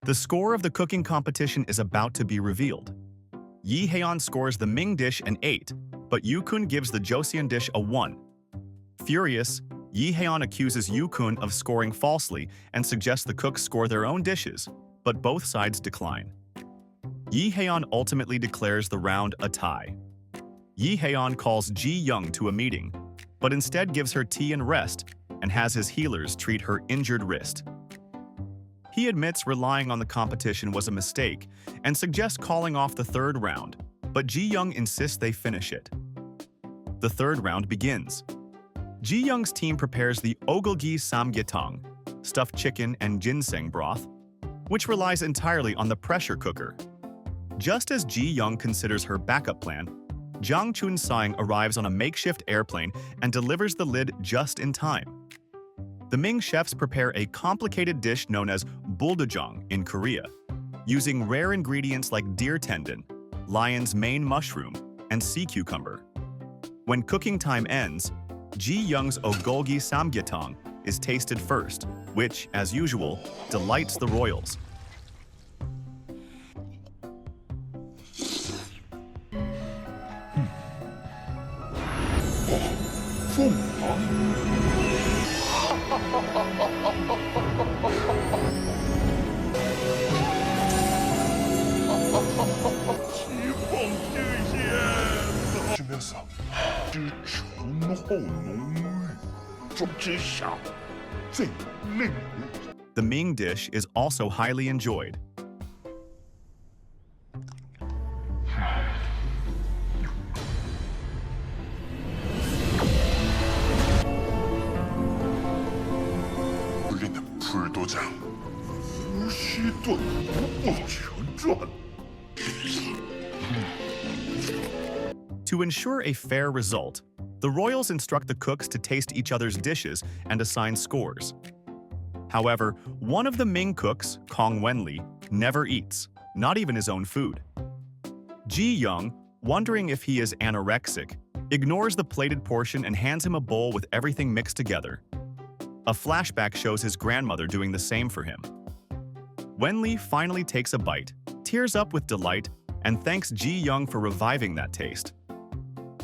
The score of the cooking competition is about to be revealed. Yi Heon scores the Ming dish an 8, but Yu-kun gives the Joseon dish a 1. Furious, Yi Heon accuses Yu-kun of scoring falsely and suggests the cooks score their own dishes, but both sides decline. Yi Heon ultimately declares the round a tie. Yi Heon calls Ji Young to a meeting, but instead gives her tea and rest and has his healers treat her injured wrist. He admits relying on the competition was a mistake and suggests calling off the third round, but Ji Young insists they finish it. The third round begins. Ji Young's team prepares the ogulgi samgyetang, stuffed chicken and ginseng broth, which relies entirely on the pressure cooker. Just as Ji Young considers her backup plan, Jang Chun-sang arrives on a makeshift airplane and delivers the lid just in time. The Ming chefs prepare a complicated dish known as buldajang in Korea, using rare ingredients like deer tendon, lion's mane mushroom, and sea cucumber. When cooking time ends, Ji Young's ogulgi samgyetang is tasted first, which, as usual, delights the royals. The Ming dish is also highly enjoyed. To ensure a fair result, the royals instruct the cooks to taste each other's dishes and assign scores. However, one of the Ming cooks, Kong Wenli, never eats, not even his own food. Ji Young, wondering if he is anorexic, ignores the plated portion and hands him a bowl with everything mixed together. A flashback shows his grandmother doing the same for him. Wenli finally takes a bite, tears up with delight, and thanks Ji Young for reviving that taste.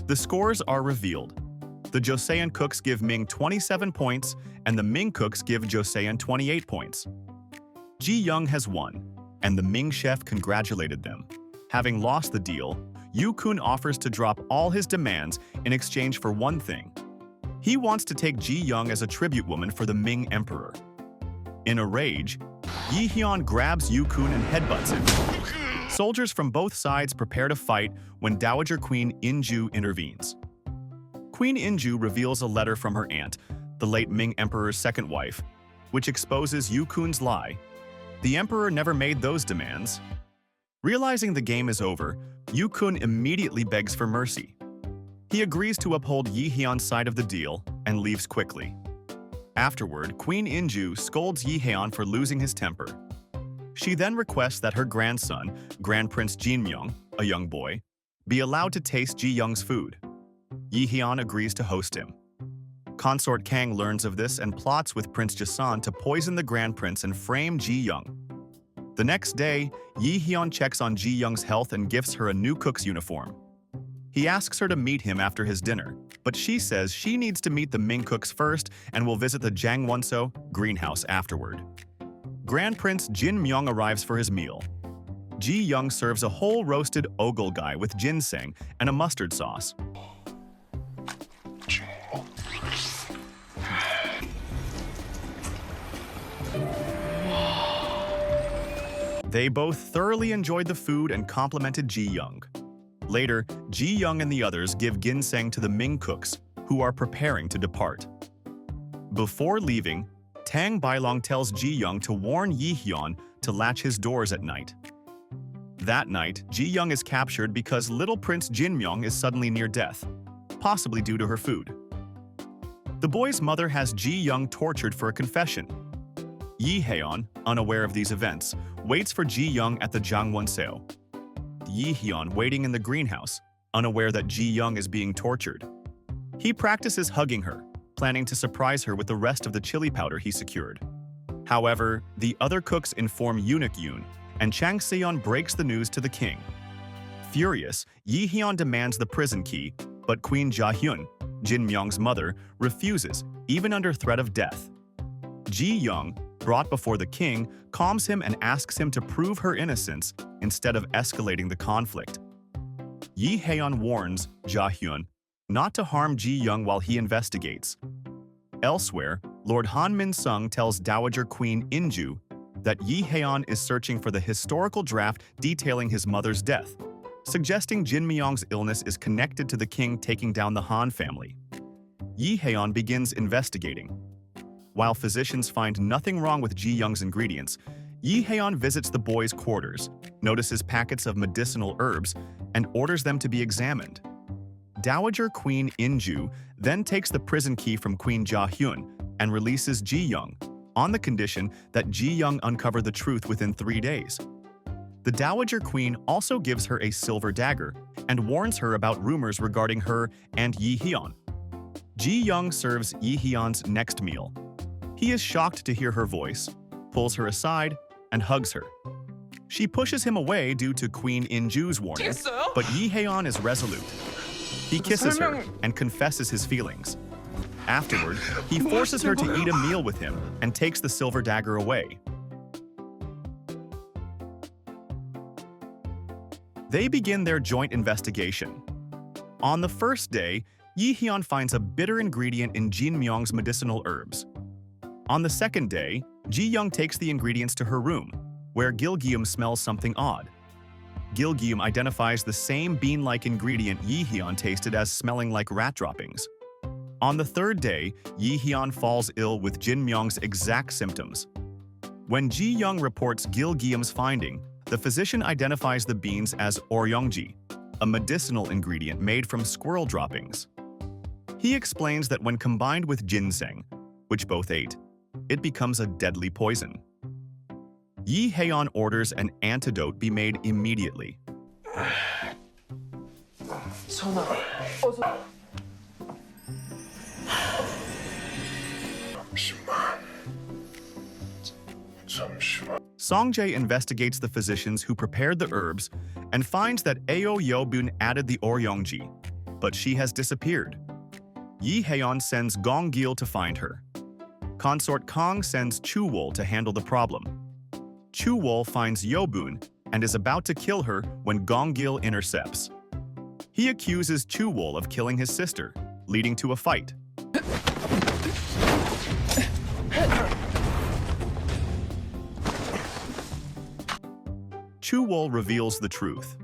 The scores are revealed. The Joseon cooks give Ming 27 points, and the Ming cooks give Joseon 28 points. Ji Young has won, and the Ming chef congratulated them. Having lost the deal, Yu-kun offers to drop all his demands in exchange for one thing. He wants to take Ji Young as a tribute woman for the Ming emperor. In a rage, Yi Heon grabs Yu-kun and headbutts him. Soldiers from both sides prepare to fight when Dowager Queen In-ju intervenes. Queen In-ju reveals a letter from her aunt, the late Ming emperor's second wife, which exposes Yu-kun's lie. The emperor never made those demands. Realizing the game is over, Yu-kun immediately begs for mercy. He agrees to uphold Yi Heon's side of the deal and leaves quickly. Afterward, Queen In-ju scolds Yi Heon for losing his temper. She then requests that her grandson, Grand Prince Jinmyong, a young boy, be allowed to taste Ji Young's food. Yi Heon agrees to host him. Consort Kang learns of this and plots with Prince Jason to poison the Grand Prince and frame Ji Young. The next day, Yi Heon checks on Ji Young's health and gifts her a new cook's uniform. He asks her to meet him after his dinner, but she says she needs to meet the Ming cooks first and will visit the Jangwonso greenhouse afterward. Grand Prince Jinmyong arrives for his meal. Ji Young serves a whole roasted ogulgai with ginseng and a mustard sauce. They both thoroughly enjoyed the food and complimented Ji Young. Later, Ji Young and the others give ginseng to the Ming cooks, who are preparing to depart. Before leaving, Tang Bailong tells Ji Young to warn Yi Heon to latch his doors at night. That night, Ji Young is captured because little Prince Jinmyong is suddenly near death, possibly due to her food. The boy's mother has Ji Young tortured for a confession. Yi Heon, unaware of these events, waits for Ji Young at the Jangwonseo. Yi Heon waiting in the greenhouse, unaware that Ji Young is being tortured. He practices hugging her, planning to surprise her with the rest of the chili powder he secured. However, the other cooks inform eunuch Yoon, and Chang Seon breaks the news to the king. Furious, Yi Hyun demands the prison key, but Queen Ja-hyun, Jin Myung's mother, refuses, even under threat of death. Ji Young, brought before the king, calms him and asks him to prove her innocence instead of escalating the conflict. Yi Haeon warns Ja-hyun not to harm Ji Young while he investigates. Elsewhere, Lord Han Min-sung tells Dowager Queen Inju that Yi Haeon is searching for the historical draft detailing his mother's death, suggesting Jin Myung's illness is connected to the king taking down the Han family. Yi Haeon begins investigating. While physicians find nothing wrong with Ji Young's ingredients, Yi Haeon visits the boys' quarters, notices packets of medicinal herbs, and orders them to be examined. Dowager Queen Inju then takes the prison key from Queen Ja-hyun and releases Ji Young, on the condition that Ji Young uncover the truth within 3 days. The Dowager Queen also gives her a silver dagger and warns her about rumors regarding her and Yi Hyun. Ji Young serves Yi Hyun's next meal. He is shocked to hear her voice, pulls her aside, and hugs her. She pushes him away due to Queen Inju's warning, but Yi Haeon is resolute. He kisses her and confesses his feelings. Afterward, he forces her to eat a meal with him and takes the silver dagger away. They begin their joint investigation. On the first day, Yi Hyun finds a bitter ingredient in Jin Myung's medicinal herbs. On the second day, Ji Young takes the ingredients to her room, where Gilgeum smells something odd. Gilgeum identifies the same bean-like ingredient Yi Hyun tasted as smelling like rat droppings. On the third day, Yi Hyun falls ill with Jin Myung's exact symptoms. When Ji Young reports Gilgeum's finding, the physician identifies the beans as oryongji, a medicinal ingredient made from squirrel droppings. He explains that when combined with ginseng, which both ate, it becomes a deadly poison. Yi Haeon orders an antidote be made immediately. Songjae investigates the physicians who prepared the herbs and finds that Ao Yeobun added the oryongji, but she has disappeared. Yi Haeon sends Gong-gil to find her. Consort Kong sends Chu-wol to handle the problem. Chu-wol finds Yeobun and is about to kill her when Gong-gil intercepts. He accuses Chu-wol of killing his sister, leading to a fight. Chu-wol reveals the truth.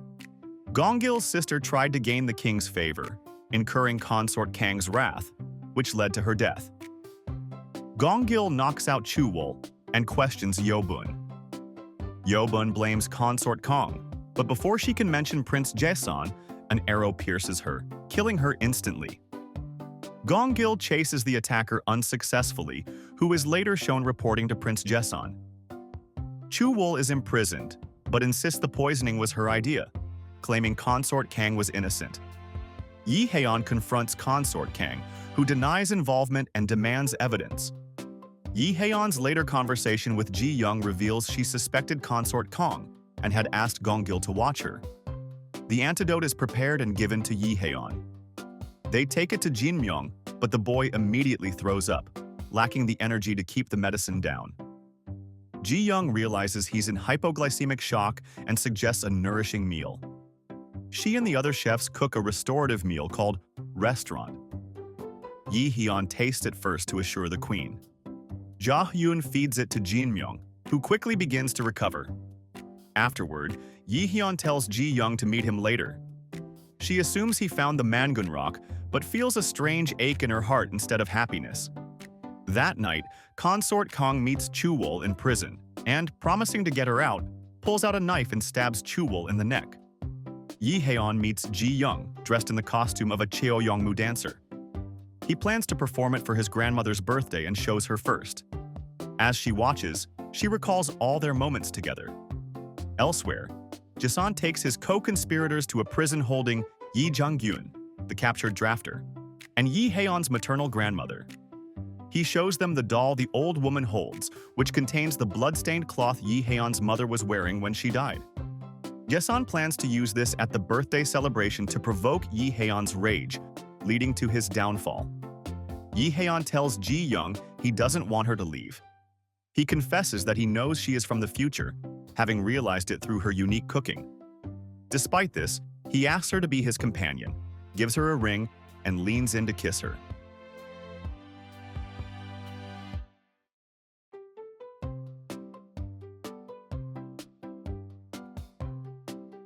Gong-gil's sister tried to gain the king's favor, incurring Consort Kang's wrath, which led to her death. Gong-gil knocks out Chu-wol and questions Yeobun. Yeobun blames Consort Kong, but before she can mention Prince Jaeson, an arrow pierces her, killing her instantly. Gong-gil chases the attacker unsuccessfully, who is later shown reporting to Prince Jaeson. Chu-wol is imprisoned, but insists the poisoning was her idea, claiming Consort Kang was innocent. Yi Haeon confronts Consort Kang, who denies involvement and demands evidence. Yi Haeon's later conversation with Ji Young reveals she suspected Consort Kong and had asked Gong-gil to watch her. The antidote is prepared and given to Yi Haeon. They take it to Jin Myung, but the boy immediately throws up, lacking the energy to keep the medicine down. Ji Young realizes he's in hypoglycemic shock and suggests a nourishing meal. She and the other chefs cook a restorative meal called Restaurant. Yi Hyun tastes it first to assure the queen. Ja-hyun feeds it to Jin Myung, who quickly begins to recover. Afterward, Yi Hyun tells Ji Young to meet him later. She assumes he found the Mangun rock, but feels a strange ache in her heart instead of happiness. That night, Consort Kong meets Chu-wol in prison and, promising to get her out, pulls out a knife and stabs Chu-wol in the neck. Yi Haeon meets Ji Young, dressed in the costume of a Cheoyongmu dancer. He plans to perform it for his grandmother's birthday and shows her first. As she watches, she recalls all their moments together. Elsewhere, Jason takes his co-conspirators to a prison holding Yi Jung-gyun, the captured drafter, and Yi Haeon's maternal grandmother. He shows them the doll the old woman holds, which contains the blood-stained cloth Yi Haeon's mother was wearing when she died. Yeon plans to use this at the birthday celebration to provoke Yi Haeon's rage, leading to his downfall. Yi Haeon tells Ji Young he doesn't want her to leave. He confesses that he knows she is from the future, having realized it through her unique cooking. Despite this, he asks her to be his companion, gives her a ring, and leans in to kiss her.